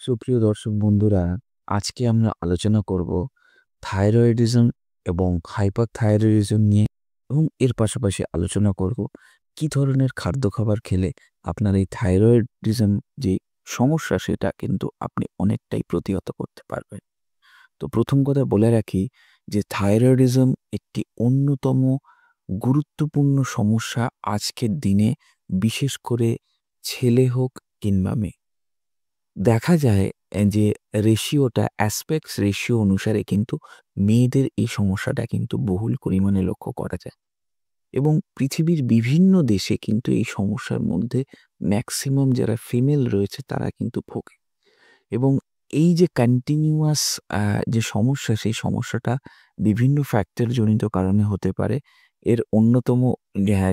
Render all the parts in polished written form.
সুপ্রিয় দর্শক বন্ধুরা, আজকে আমরা আলোচনা করব থাইরয়েডিজম এবং হাইপারথাইরয়েডিজম নিয়ে এবং এর পাশাপাশি আলোচনা করব কি ধরনের খাদ্য খাবার খেলে আপনার এই থাইরয়েডিজম যে সমস্যা সেটা কিন্তু আপনি অনেকটাই প্রতিহত করতে পারবেন। তো প্রথম কথা বলে রাখি যে থাইরয়েডিজম একটি অন্যতম গুরুত্বপূর্ণ সমস্যা আজকের দিনে, বিশেষ করে ছেলে হোক কিংবা মেয়ে। দেখা যায় যে রেশিওটা অ্যাসপেক্টস রেশিও অনুসারে কিন্তু মেয়েদের এই সমস্যাটা কিন্তু বহুল পরিমাণে লক্ষ্য করা যায় এবং পৃথিবীর বিভিন্ন দেশে কিন্তু এই সমস্যার মধ্যে ম্যাক্সিমাম যারা ফিমেল রয়েছে তারা কিন্তু ভোগে এবং এই যে কন্টিনিউয়াস যে সমস্যা, সেই সমস্যাটা বিভিন্ন ফ্যাক্টর জনিত কারণে হতে পারে। এর অন্যতম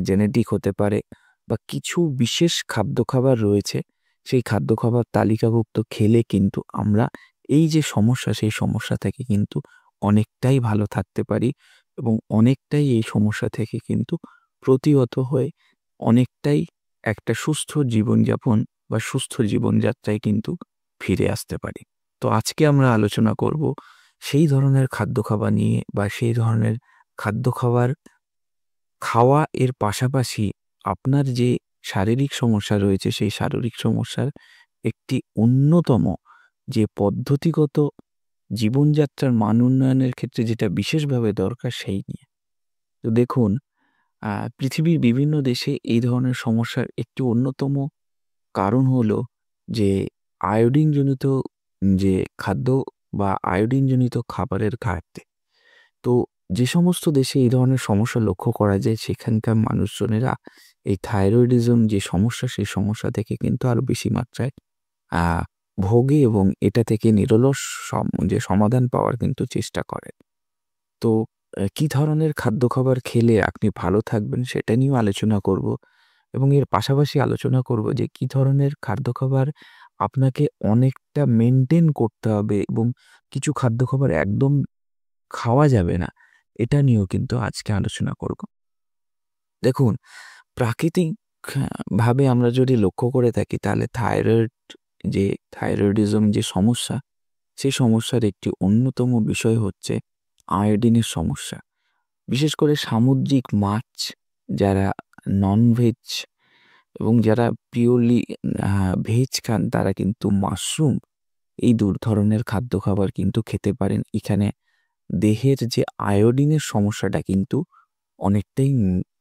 জেনেটিক হতে পারে বা কিছু বিশেষ খাদ্য খাবার রয়েছে, সেই খাদ্য খাবার তালিকাভুক্ত খেলে কিন্তু আমরা এই যে সমস্যা, সেই সমস্যা থেকে কিন্তু অনেকটাই ভালো থাকতে পারি এবং অনেকটাই এই সমস্যা থেকে কিন্তু প্রতিহত হয়ে অনেকটাই একটা সুস্থ জীবনযাপন বা সুস্থ জীবনযাত্রায় কিন্তু ফিরে আসতে পারি। তো আজকে আমরা আলোচনা করব সেই ধরনের খাদ্য খাবার নিয়ে বা সেই ধরনের খাদ্য খাবার খাওয়া এর পাশাপাশি আপনার যে শারীরিক সমস্যা রয়েছে, সেই শারীরিক সমস্যার একটি অন্যতম যে পদ্ধতিগত জীবনযাত্রার মান উন্নয়নের ক্ষেত্রে যেটা বিশেষভাবে দরকার সেই নিয়ে। তো দেখুন, পৃথিবীর বিভিন্ন দেশে এই ধরনের সমস্যার একটি অন্যতম কারণ হলো যে আয়োডিনজনিত যে খাদ্য বা আয়োডিনজনিত খাবারের ঘাটতি। তো যে সমস্ত দেশে এই ধরনের সমস্যা লক্ষ্য করা যায় সেখানকার মানুষজনেরা এই থাইরয়েডিজম যে সমস্যা, সেই সমস্যা থেকে কিন্তু আরো বেশি মাত্রায় আ ভোগে এবং এটা থেকে নিরলস যে সমাধান পাওয়ার কিন্তু চেষ্টা করে। তো কি ধরনের খাদ্য খাবার খেলে আপনি ভালো থাকবেন সেটা নিয়েও আলোচনা করব এবং এর পাশাপাশি আলোচনা করব যে কি ধরনের খাদ্য খাবার আপনাকে অনেকটা মেইনটেইন করতে হবে এবং কিছু খাদ্য খাবার একদম খাওয়া যাবে না। এটা নিয়েও কিন্তু আজকে আলোচনা করব। দেখুন, প্রাকৃতিক ভাবে আমরা যদি লক্ষ্য করে থাকি তাহলে যে থাইরয়েডিজম যে সমস্যা, সেই সমস্যার একটি অন্যতম বিষয় হচ্ছে আয়োডিনের সমস্যা। বিশেষ করে সামুদ্রিক মাছ যারা নন-ভেজ এবং যারা পিওরলি ভেজ খান তারা কিন্তু মাশরুম এই ধরনের খাদ্য খাবার কিন্তু খেতে পারেন। এখানে দেহের যে আয়োডিনের সমস্যাটা কিন্তু অনেকটাই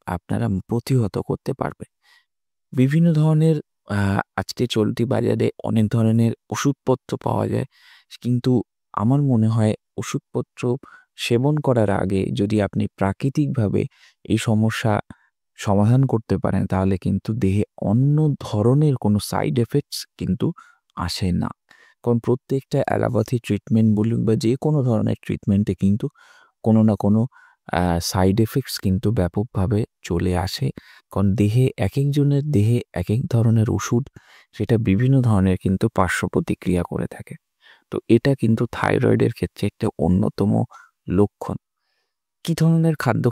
আপনারা প্রতিহত করতে পারবেন। বিভিন্ন ধরনের আ আজকে চলতি বাজারে অনেক ধরনের ওষুধপত্র পাওয়া যায়। কিন্তু আমার মনে হয় ওষুধপত্র সেবন করার আগে যদি আপনি প্রাকৃতিকভাবে এই সমস্যা সমাধান করতে পারেন তাহলে কিন্তু দেহে অন্য ধরনের কোনো সাইড এফেক্টস কিন্তু আসে না। কারণ প্রত্যেকটা অ্যালোপ্যাথি ট্রিটমেন্ট বলুন বা যেকোনো ধরনের ট্রিটমেন্টে কিন্তু কোনো না কোনো সাইড এফেক্টস কিন্তু ব্যাপকভাবে চলে আসে। কারণ একেকজনের দেহে একেক ধরনের ওষুধ সেটা বিভিন্ন ধরনের কিন্তু পার্শ্ব প্রতিক্রিয়া করে থাকে। তো এটা কিন্তু থাইরয়েডের ক্ষেত্রে একটা অন্যতম লক্ষণ। কি ধরনের খাদ্য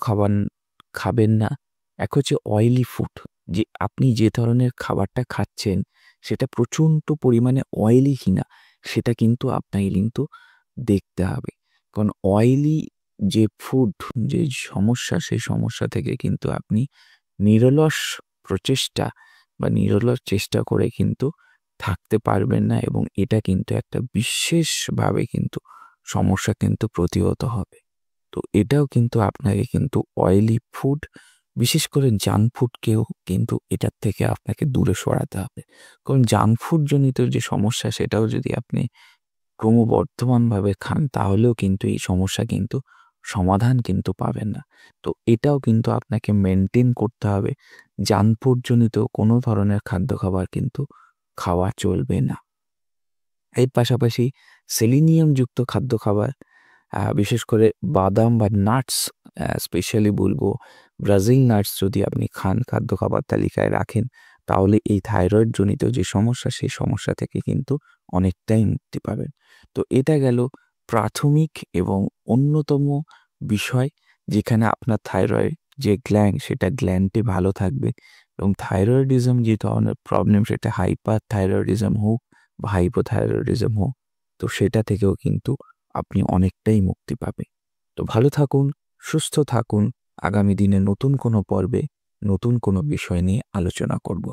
খাবেন না? এক হচ্ছে অয়েলি ফুড। যে আপনি যে ধরনের খাবারটা খাচ্ছেন সেটা প্রচণ্ড পরিমাণে অয়েলি কিনা সেটা কিন্তু আপনাকে কিন্তু দেখতে হবে। কারণ অয়েলি যে ফুড, যে সমস্যা, সেই সমস্যা থেকে কিন্তু আপনি নিরলস প্রচেষ্টা বা নিরলস চেষ্টা করে কিন্তু থাকতে পারবেন না এবং এটা কিন্তু একটা বিশেষভাবে কিন্তু সমস্যা কিন্তু প্রতিহত হবে। তো এটাও কিন্তু আপনাকে কিন্তু অয়েলি ফুড, বিশেষ করে জাঙ্ক ফুডকেও কিন্তু এটার থেকে আপনাকে দূরে সরাতে হবে। কারণ জাঙ্ক ফুড জনিত যে সমস্যা সেটাও যদি আপনি ক্রমবর্ধমানভাবে খান তাহলেও কিন্তু এই সমস্যা কিন্তু সমাধান কিন্তু পাবেন না। তো এটাও কিন্তু আপনাকে মেইনটেইন করতে হবে। জাঙ্ক ফুড জনিত কোনো ধরনের খাদ্য খাবার কিন্তু খাওয়া চলবে না। এর পাশাপাশি সেলিনিয়ামযুক্ত খাদ্য খাবার, বিশেষ করে বাদাম বা নাটস, স্পেশালি বলবো ব্রাজিল নাটস যদি আপনি খান, খাদ্য খাবার তালিকায় রাখেন, তাহলে এই থাইরয়েড জনিত যে সমস্যা, সেই সমস্যা থেকে কিন্তু অনেকটাই মুক্তি পাবেন। তো এটা গেল প্রাথমিক এবং অন্যতম বিষয় যেখানে আপনার থাইরয়েড যে গ্ল্যান্ড, সেটা গ্ল্যান্ডটি ভালো থাকবে এবং থাইরয়েডিজম যে ধরনের প্রবলেম, সেটা হাইপার থাইরয়েডিজম হোক বা হাইপোথাইরয়েডিজম হোক, তো সেটা থেকেও কিন্তু আপনি অনেকটাই মুক্তি পাবেন। তো ভালো থাকুন, সুস্থ থাকুন। আগামী দিনে নতুন কোনো পর্বে নতুন কোনো বিষয় নিয়ে আলোচনা করব।